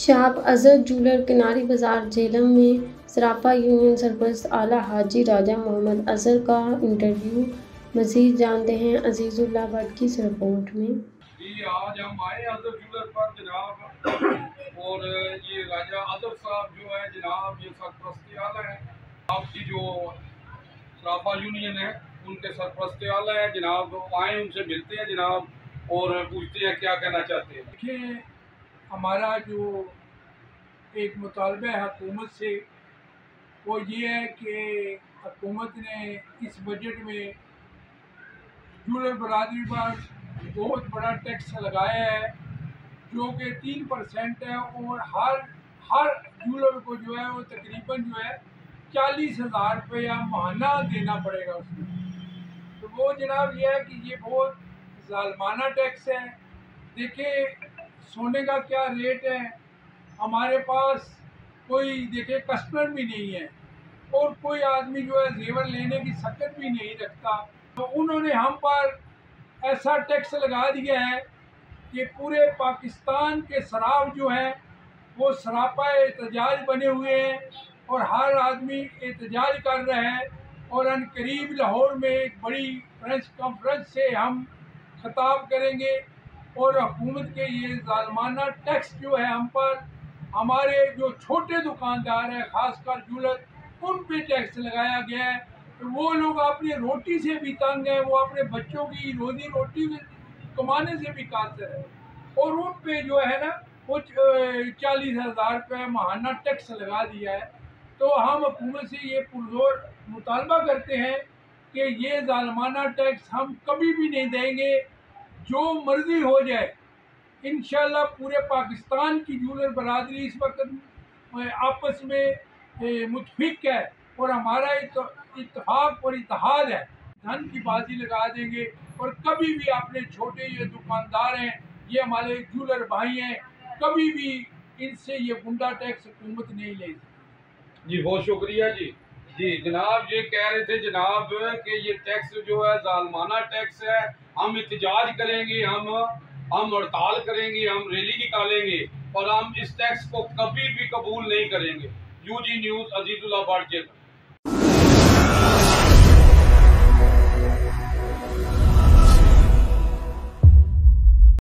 शाब Azhar jeweller किनारी बाजार झेलम में सराफा यूनियन सरपरस्त आला हाजी राजा मोहम्मद अजहर का इंटरव्यू। मज़ीद जानते हैं अजीजुल्लाह भट्ट की इस रिपोर्ट में। आज हम आए अजहर जूलर पर जनाब, और ये राजा अजहर साहब जो है जनाब, ये सरपरस्त आला है आपकी जो सराफा यूनियन है, उनके सरपरस्त आला है जनाब। आए उनसे मिलते हैं जनाब और पूछते हैं क्या कहना चाहते हैं। देखिए, हमारा जो एक मुतालबा है हुकूमत से, वो ये है कि हुकूमत ने इस बजट में जूलर बरादरी पर बहुत बड़ा टैक्स लगाया है, जो कि 3% है, और हर जूलर को जो है वो तकरीबन जो है 40,000 रुपया माहाना देना पड़ेगा उसमें। तो वो जनाब ये है कि ये बहुत ज़ालमाना टैक्स है। देखिए, सोने का क्या रेट है, हमारे पास कोई देखिए कस्टमर भी नहीं है और कोई आदमी जो है जेवर लेने की सकत भी नहीं रखता। तो उन्होंने हम पर ऐसा टैक्स लगा दिया है कि पूरे पाकिस्तान के शराब जो है वो सरापा एहतजाज बने हुए हैं और हर आदमी एहतजाज कर रहा है। और अनकरीब लाहौर में एक बड़ी प्रेस कॉन्फ्रेंस से हम खिताब करेंगे और हुकूमत के ये ज़ालमाना टैक्स जो है हम पर, हमारे जो छोटे दुकानदार हैं खासकर जूलर, उन पे टैक्स लगाया गया है। तो वो लोग अपनी रोटी से भी तंग है, वो अपने बच्चों की रोजी रोटी कमाने से भी कासिर है, और उन पे जो है ना वो 40,000 रुपये माहाना टैक्स लगा दिया है। तो हम हुकूमत से ये पुरजोर मुतालबा करते हैं कि ये ज़ालमाना टैक्स हम कभी भी नहीं देंगे, जो मर्जी हो जाए। इंशाल्लाह पूरे पाकिस्तान की जूलर बरादरी इस वक्त आपस में मुतफिक है और हमारा इत्तेफाक और इत्तेहाद है। धन की बाजी लगा देंगे और कभी भी अपने छोटे ये दुकानदार हैं, ये हमारे जूलर भाई हैं, कभी भी इनसे ये गुंडा टैक्स हुकूमत नहीं ले सकती। जी बहुत शुक्रिया जी। जी जनाब, ये कह रहे थे जनाब कि ये टैक्स जो है ज़ालमाना टैक्स है, हम एहतजाज करेंगे, हम हड़ताल करेंगे, हम रैली निकालेंगे और हम इस टैक्स को कभी भी कबूल नहीं करेंगे। UG news, Azizullah Bhatt.